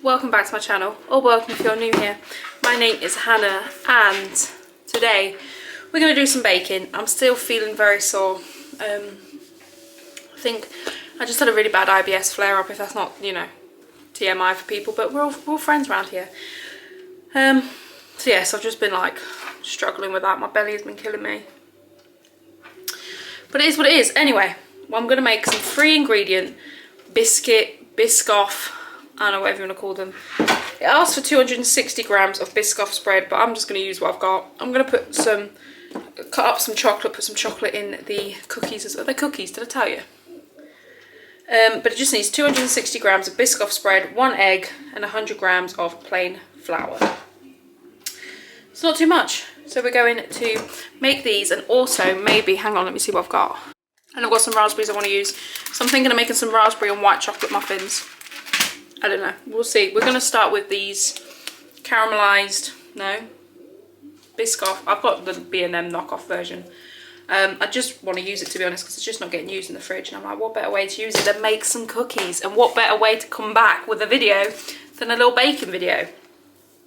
welcome back to my channel, or welcome if you're new here. My name is Hannah and today we're going to do some baking. I'm still feeling very sore. I think I just had a really bad IBS flare up, if that's not, you know, TMI for people, but we're all friends around here. So yes, I've just been like struggling with that. My belly has been killing me. But it is what it is. Anyway, well, I'm going to make some 3-ingredient biscoff, I don't know, whatever you want to call them. It asks for 260 grams of biscoff spread, but I'm just going to use what I've got. I'm going to cut up some chocolate, put some chocolate in the cookies. Are they cookies? Did I tell you? But it just needs 260 grams of biscoff spread, 1 egg, and 100 grams of plain flour. It's not too much. So we're going to make these, and also maybe, hang on, let me see what I've got. And I've got some raspberries I want to use. So I'm thinking of making some raspberry and white chocolate muffins. I don't know, we'll see. We're going to start with these caramelised, biscoff. I've got the B&M knockoff version. I just want to use it, to be honest, because it's just not getting used in the fridge. And I'm like, what better way to use it than make some cookies? And what better way to come back with a video than a little baking video?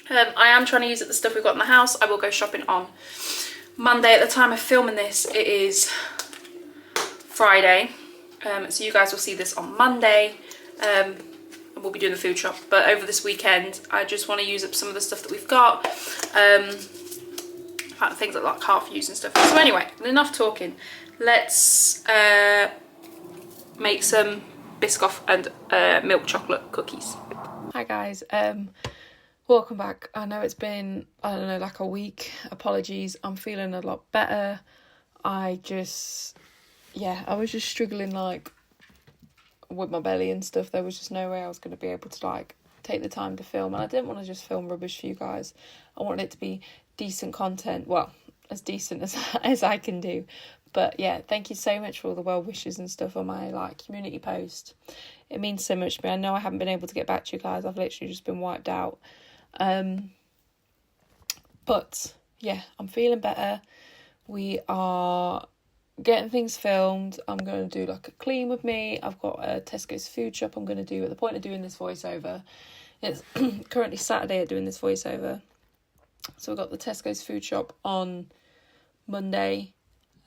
I am trying to use it, the stuff we've got in the house. I will go shopping on Monday. At the time of filming this, it is Friday. So you guys will see this on Monday. And we'll be doing the food shop. But over this weekend, I just want to use up some of the stuff that we've got. Things like half use and stuff. So anyway, enough talking. Let's make some biscoff and milk chocolate cookies. Hi guys. Welcome back. I know it's been, I don't know, like a week. Apologies. I'm feeling a lot better. I was just struggling like with my belly and stuff. There was just no way I was going to be able to like take the time to film. And I didn't want to just film rubbish for you guys. I wanted it to be decent content. Well, as decent as I can do. But yeah, thank you so much for all the well wishes and stuff on my like community post. It means so much to me. I know I haven't been able to get back to you guys. I've literally just been wiped out. But yeah, I'm feeling better. We are getting things filmed. I'm going to do like a clean with me. I've got a Tesco's food shop I'm going to do at the point of doing this voiceover. It's currently Saturday at doing this voiceover. So we've got the Tesco's food shop on Monday.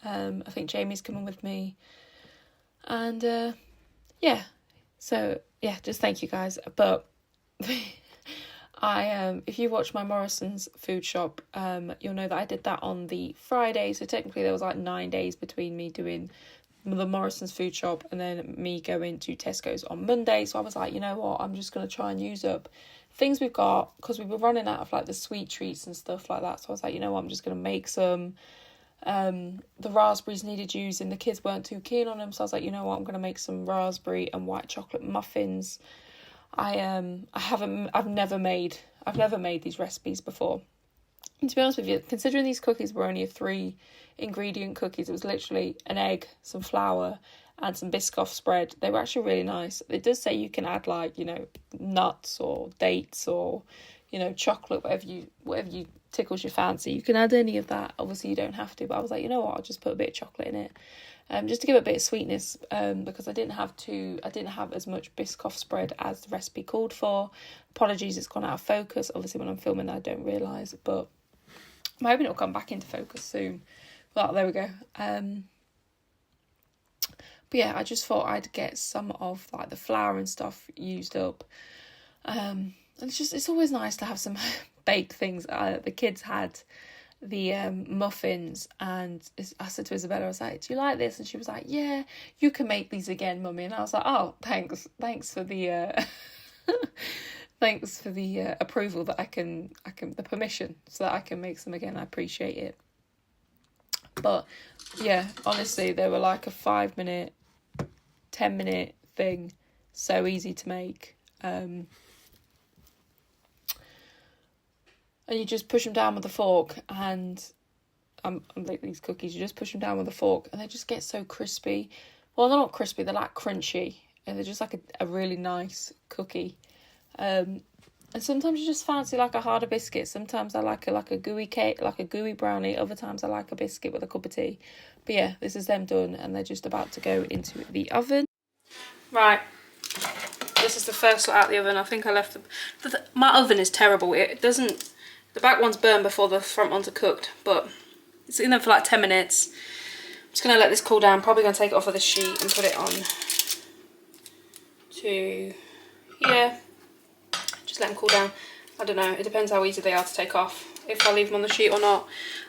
I think Jamie's coming with me. And yeah. So yeah, just thank you guys. But if you watch my Morrison's food shop, you'll know that I did that on the Friday. So technically there was like 9 days between me doing the Morrison's food shop and then me going to Tesco's on Monday. So I was like, you know what, I'm just going to try and use up things we've got, because we were running out of like the sweet treats and stuff like that. So I was like, you know what, I'm just going to make some. The raspberries needed using. The kids weren't too keen on them. So I was like, you know what, I'm going to make some raspberry and white chocolate muffins. I've never made these recipes before. And to be honest with you, considering these cookies were only a 3-ingredient cookies, it was literally an egg, some flour, and some biscoff spread. They were actually really nice. It does say you can add like, you know, nuts or dates or, you know, chocolate, whatever you tickles your fancy. You can add any of that. Obviously you don't have to, but I was like, you know what, I'll just put a bit of chocolate in it. Just to give it a bit of sweetness, because I didn't have as much biscoff spread as the recipe called for. Apologies, it's gone out of focus. Obviously, when I'm filming, I don't realise, but I'm hoping it'll come back into focus soon. Well, there we go. But yeah, I just thought I'd get some of like the flour and stuff used up. And it's always nice to have some baked things. The kids had the muffins, and I said to Isabella, I was like, do you like this? And she was like, yeah, you can make these again, mummy. And I was like, oh, thanks for the thanks for the approval that I can the permission so that I can make them again. I appreciate it. But yeah, honestly, they were like a 5-minute, 10-minute thing, so easy to make. And you just push them down with a fork, and like these cookies, you just push them down with a fork, and they just get so crispy. Well, they're not crispy, they're like crunchy, and they're just like a really nice cookie. And sometimes you just fancy like a harder biscuit. Sometimes I like a gooey cake, like a gooey brownie. Other times I like a biscuit with a cup of tea. But yeah, this is them done, and they're just about to go into the oven. Right. This is the first lot out of the oven. I think I left my oven is terrible. It doesn't, the back ones burn before the front ones are cooked, but it's in there for like 10 minutes. I'm just going to let this cool down. Probably going to take it off of the sheet and put it on to, yeah, just let them cool down. I don't know, it depends how easy they are to take off, if I leave them on the sheet or not.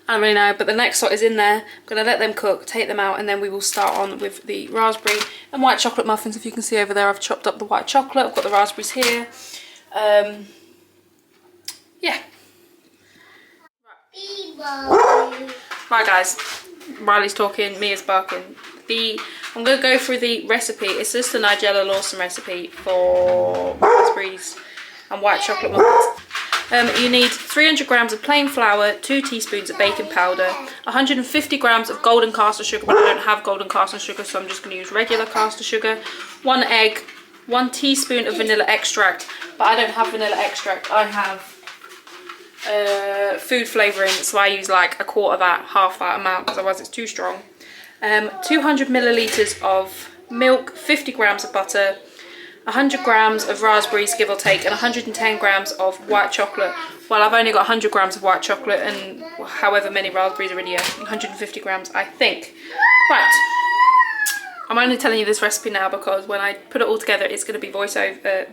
I don't really know, but the next lot is in there. I'm going to let them cook, take them out, and then we will start on with the raspberry and white chocolate muffins. If you can see over there, I've chopped up the white chocolate. I've got the raspberries here. Yeah. Right guys, Riley's talking, Mia's barking. I'm going to go through the recipe. It's just a Nigella Lawson recipe for raspberries and white chocolate muffins. You need 300 grams of plain flour, 2 teaspoons of baking powder, 150 grams of golden caster sugar, but I don't have golden caster sugar, so I'm just going to use regular caster sugar, 1 egg, 1 teaspoon of vanilla extract, but I don't have vanilla extract. I have food flavouring, so I use like a quarter of that, half that amount, because otherwise it's too strong. 200 millilitres of milk, 50 grams of butter, 100 grams of raspberries, give or take, and 110 grams of white chocolate. Well, I've only got 100 grams of white chocolate and however many raspberries are in here, 150 grams, I think. Right, I'm only telling you this recipe now because when I put it all together, it's going to be voice over.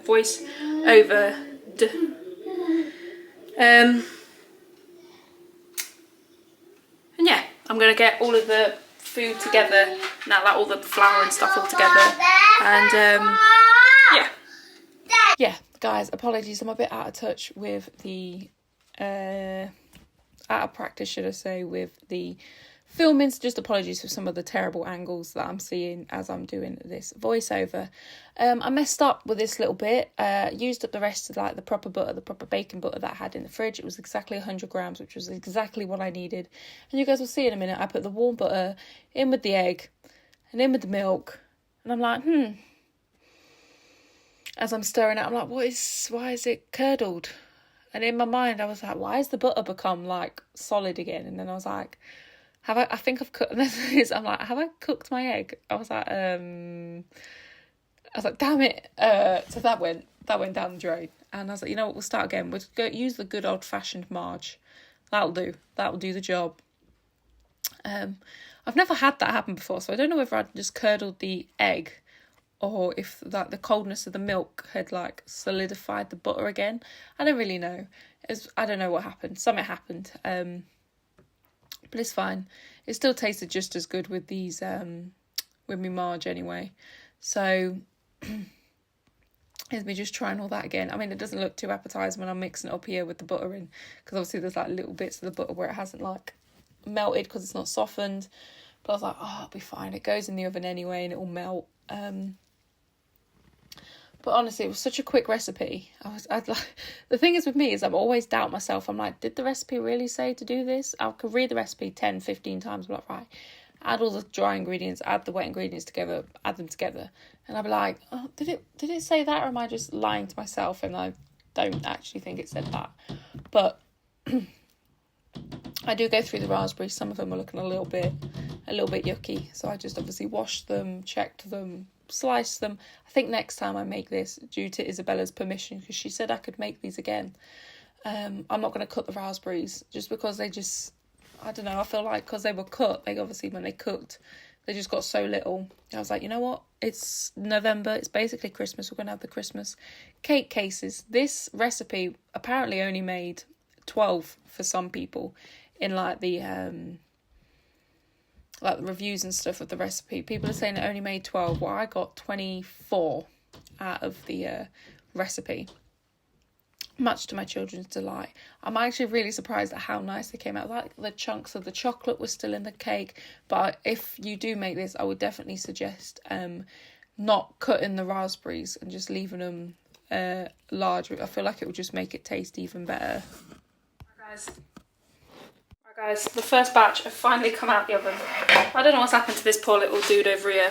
And yeah, I'm going to get all of the food together now, like all the flour and stuff all together, and yeah guys, apologies, I'm a bit out of touch with the out of practice, should I say, with the filming, so just apologies for some of the terrible angles that I'm seeing as I'm doing this voiceover. I messed up with this little bit, used up the rest of like the proper butter, the proper baking butter that I had in the fridge. It was exactly 100 grams, which was exactly what I needed, and you guys will see in a minute. I put the warm butter in with the egg and in with the milk, and I'm like, as I'm stirring it, I'm like, why is it curdled? And in my mind I was like, why has the butter become like solid again? And then I was like, I think I've cooked, I'm like, have I cooked my egg? I was like, damn it. So that went down the drain. And I was like, you know what, we'll start again. We'll go use the good old fashioned Marge. That'll do the job. I've never had that happen before, so I don't know whether I'd just curdled the egg or if like the coldness of the milk had like solidified the butter again. I don't really know. I don't know what happened. Something happened. But it's fine. It still tasted just as good with these, with me Marge anyway. So, here's me just trying all that again. I mean, it doesn't look too appetising when I'm mixing it up here with the butter in, because obviously there's like little bits of the butter where it hasn't like melted because it's not softened. But I was like, oh, it'll be fine. It goes in the oven anyway and it will melt. But honestly, it was such a quick recipe. I'd like, the thing is with me is I'm always doubt myself. I'm like, did the recipe really say to do this? I could read the recipe 10, 15 times. I'm like, right, add all the dry ingredients, add the wet ingredients together, add them together. And I'd be like, oh, did it say that? Or am I just lying to myself? And I don't actually think it said that. But I do go through the raspberries. Some of them are looking a little bit yucky. So I just obviously washed them, checked them, slice them. I think next time I make this, due to Isabella's permission, because she said I could make these again, I'm not going to cut the raspberries just because they just, I don't know, I feel like because they were cut, they obviously when they cooked they just got so little. I was like, you know what, it's November, it's basically Christmas, we're going to have the Christmas cake cases. This recipe apparently only made 12 for some people in like the reviews and stuff of the recipe. People are saying it only made 12. Well, I got 24 out of the recipe, much to my children's delight. I'm actually really surprised at how nice they came out. Like the chunks of the chocolate were still in the cake. But if you do make this, I would definitely suggest not cutting the raspberries and just leaving them large. I feel like it would just make it taste even better. Guys, the first batch have finally come out the oven. I don't know what's happened to this poor little dude over here,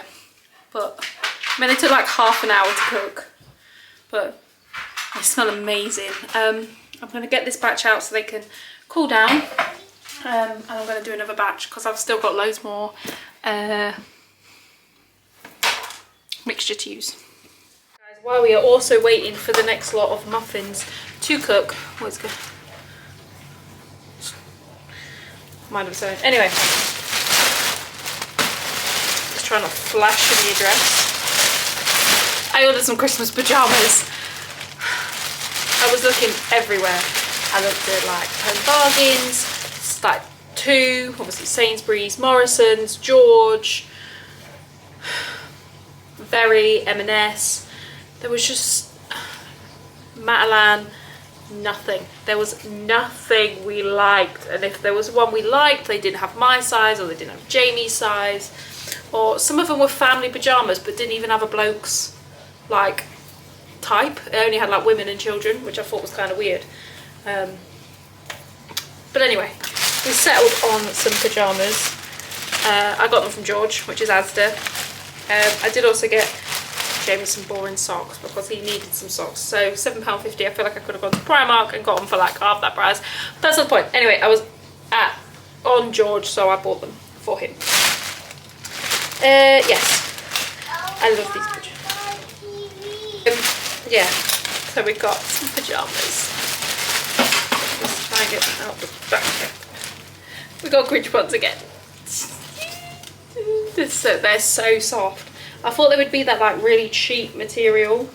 but I mean, they took like half an hour to cook, but they smell amazing. I'm going to get this batch out so they can cool down, and I'm going to do another batch because I've still got loads more While we are also waiting for the next lot of muffins to cook. What's good? Mind of its own. Anyway, just trying not to flash in the address. I ordered some Christmas pyjamas. I was looking everywhere. I looked at like Home Bargains, like two, obviously Sainsbury's, Morrison's, George, Very, M&S. There was just Matalan, nothing. There was nothing we liked, and if there was one we liked, they didn't have my size, or they didn't have Jamie's size, or some of them were family pyjamas but didn't even have a bloke's like type. It only had like women and children, which I thought was kind of weird. But anyway, we settled on some pyjamas. I got them from George, which is Asda. I did also get Jamie some boring socks because he needed some socks. So £7.50. I feel like I could have gone to Primark and got them for like half that price. But that's not the point. Anyway, I was on George, so I bought them for him. Yes, I love these pyjamas. Yeah, so we got some pyjamas. Let's try and get them out the back. We got Grinch ones again. They're so soft. I thought they would be that like really cheap material.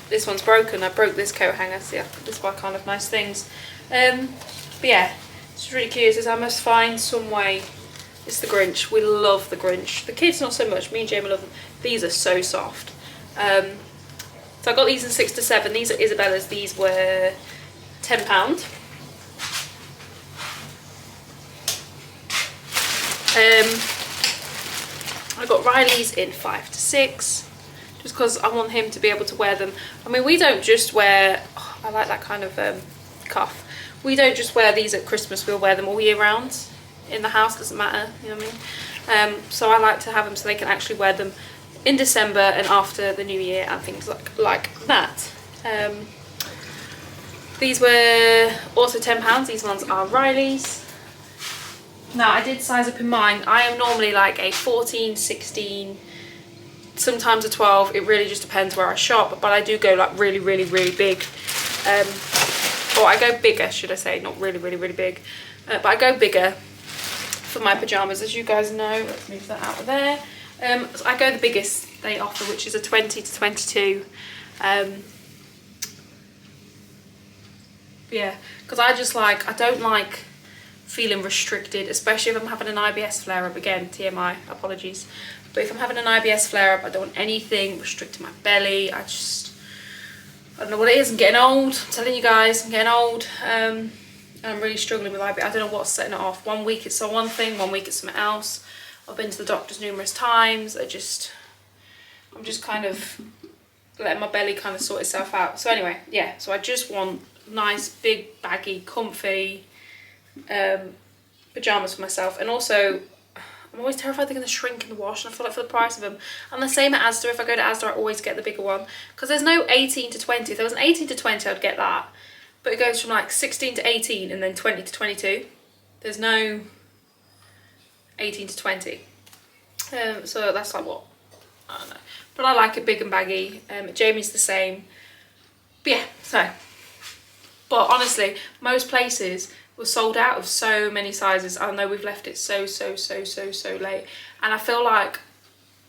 This one's broken. I broke this coat hanger, so yeah, this buy kind of nice things. But yeah, it's really curious as I must find some way. It's the Grinch. We love the Grinch. The kids not so much. Me and Jamie love them. These are so soft. So I got these in 6 to 7. These are Isabella's. These were £10. I got Riley's in 5 to 6, just because I want him to be able to wear them. I mean, we don't just wear, oh, I like that kind of cuff. We don't just wear these at Christmas, we'll wear them all year round in the house, doesn't matter, you know what I mean? So I like to have them so they can actually wear them in December and after the new year and things like that. These were also £10. These ones are Riley's. Now, I did size up in mine. I am normally like a 14, 16, sometimes a 12. It really just depends where I shop, but I do go like really, really, really big. Or I go bigger, should I say, not really, really, really big. But I go bigger for my pyjamas, as you guys know. Let's move that out of there. So I go the biggest they offer, which is a 20 to 22. Yeah, because I don't like feeling restricted, especially if I'm having an IBS flare-up. Again, TMI, apologies. But if I'm having an IBS flare-up, I don't want anything restricting my belly. I don't know what it is. I'm getting old. I'm telling you guys, I'm getting old. And I'm really struggling with IBS. I don't know what's setting it off. One week it's one thing, one week it's something else. I've been to the doctors numerous times. I'm just kind of letting my belly kind of sort itself out. So anyway, yeah, so I just want nice, big, baggy, comfy pyjamas for myself. And also, I'm always terrified they're going to shrink in the wash, and I feel like for the price of them. And the same at Asda. If I go to Asda, I always get the bigger one, because there's no 18 to 20. If there was an 18 to 20, I'd get that. But it goes from like 16 to 18 and then 20 to 22. There's no 18 to 20. So that's like what? I don't know. But I like it big and baggy. Jamie's the same. But yeah, so. But honestly, most places were sold out of so many sizes. I know we've left it so late. And I feel like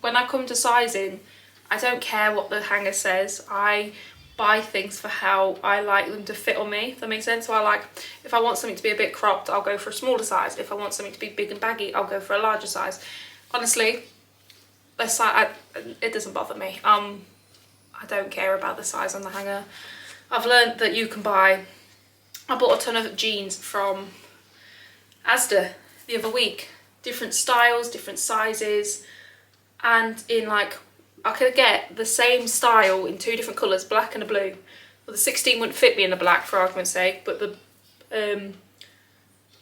when I come to sizing, I don't care what the hanger says. I buy things for how I like them to fit on me, if that makes sense. So if I want something to be a bit cropped, I'll go for a smaller size. If I want something to be big and baggy, I'll go for a larger size. Honestly, it doesn't bother me. I don't care about the size on the hanger. I've learned that you can buy, I bought a ton of jeans from Asda the other week. Different styles, different sizes, and in like, I could get the same style in 2 different colours, black and a blue. Well, the 16 wouldn't fit me in the black for argument's sake, but the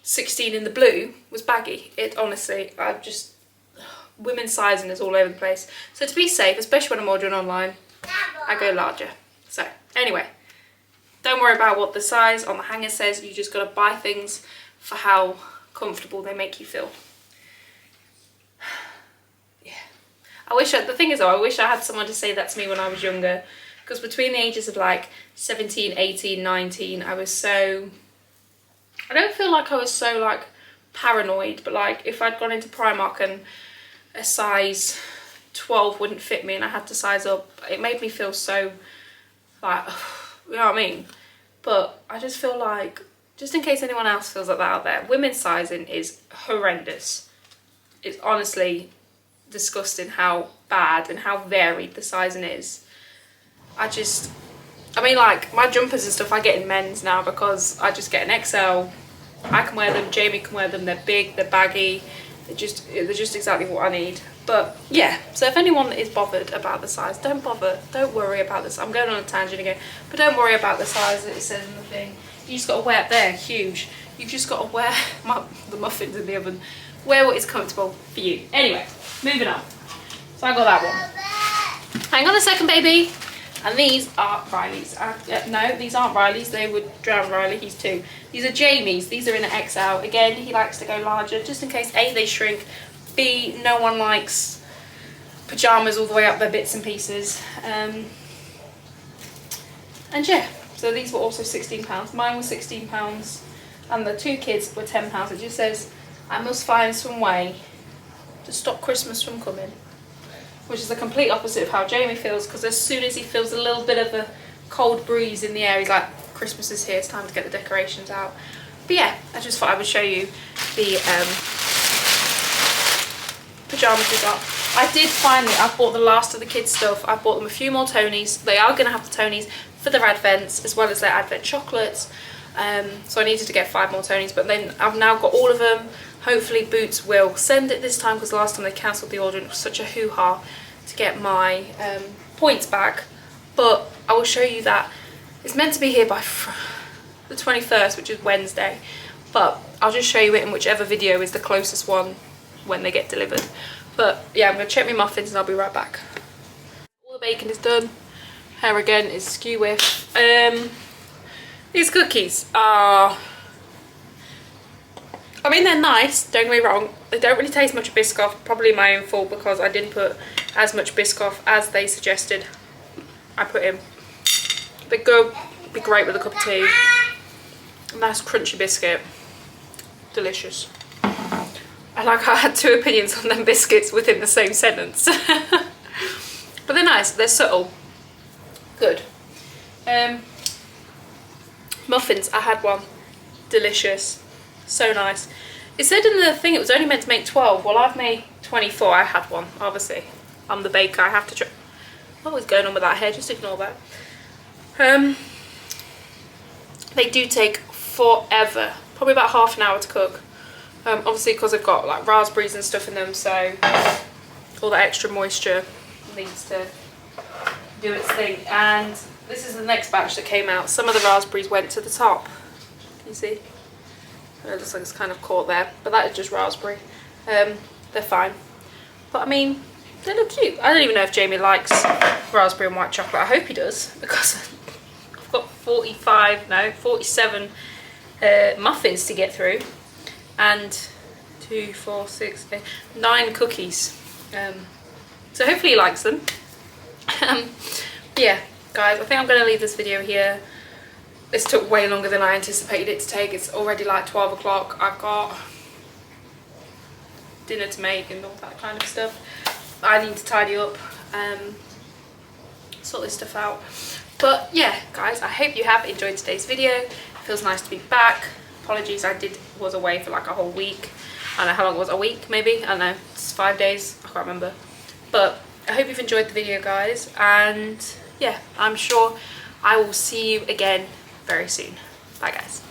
16 in the blue was baggy. It honestly, women's sizing is all over the place. So to be safe, especially when I'm ordering online, I go larger. So anyway, don't worry about what the size on the hanger says. You just got to buy things for how comfortable they make you feel. Yeah, The thing is though, I wish I had someone to say that to me when I was younger, because between the ages of like 17, 18, 19, I was so, I don't feel like I was so like paranoid, but like if I'd gone into Primark and a size 12 wouldn't fit me and I had to size up, it made me feel so like, you know what I mean? But I just feel like, just in case anyone else feels like that out there, women's sizing is horrendous. It's honestly disgusting how bad and how varied the sizing is. I mean, like my jumpers and stuff I get in men's now because I just get an XL. I can wear them, Jamie can wear them, they're big, they're baggy, they're just exactly what I need. But yeah, so if anyone is bothered about the size, don't worry about this. I'm going on a tangent again, but don't worry about the size that it says in the thing. You just got to wear it there, huge. You've just got to wear the muffins in the oven. Wear what is comfortable for you. Anyway, moving on. So I got that one. Hang on a second, baby. And these are Riley's. No, these aren't Riley's. They would drown Riley. He's 2. These are Jamie's. These are in an XL. Again, he likes to go larger, just in case A, they shrink. B, no one likes pyjamas all the way up their bits and pieces. And yeah, so these were also £16. Mine was £16, and the 2 kids were £10. It just says, I must find some way to stop Christmas from coming. Which is the complete opposite of how Jamie feels, because as soon as he feels a little bit of a cold breeze in the air, he's like, Christmas is here, it's time to get the decorations out. But yeah, I just thought I would show you the pyjamas we got. I bought the last of the kids' stuff. I bought them a few more Tonys. They are going to have the Tonys for their Advents, as well as their Advent chocolates. So I needed to get 5 more Tonys, but then I've now got all of them. Hopefully Boots will send it this time, because last time they cancelled the order and it was such a hoo-ha to get my points back. But I will show you that it's meant to be here by the 21st, which is Wednesday. But I'll just show you it in whichever video is the closest one when they get delivered. But yeah, I'm going to check my muffins and I'll be right back. All the bacon is done. Hair again is skew with. These cookies are, I mean, they're nice, don't get me wrong. They don't really taste much of biscoff, probably my own fault because I didn't put as much biscoff as they suggested I put in. They're good, be great with a cup of tea. A nice crunchy biscuit, delicious. I like how I had 2 opinions on them biscuits within the same sentence. But they're nice, they're subtle, good. Muffins, I had one, delicious, so nice. It said in the thing it was only meant to make 12. Well, I've made 24. I had one, obviously. I'm the baker. I have to try. What was going on with that hair? Just ignore that. They do take forever. Probably about half an hour to cook. Obviously, because I've got like raspberries and stuff in them, so all that extra moisture needs to do its thing. And this is the next batch that came out. Some of the raspberries went to the top. Can you see? It looks like it's kind of caught there, but that is just raspberry. They're fine. But I mean, they look cute. I don't even know if Jamie likes raspberry and white chocolate. I hope he does, because I've got 47 muffins to get through, and 2, 4, 6, 8, 9 cookies. So hopefully he likes them. Yeah, guys, I think I'm going to leave this video here. This took way longer than I anticipated it to take. It's already like 12 o'clock. I've got dinner to make and all that kind of stuff. I need to tidy up, sort this stuff out. But yeah, guys, I hope you have enjoyed today's video. It feels nice to be back. Apologies, was away for like a whole week. I don't know how long it was, a week maybe? I don't know, it's 5 days, I can't remember. But I hope you've enjoyed the video, guys. And yeah, I'm sure I will see you again very soon. Bye, guys.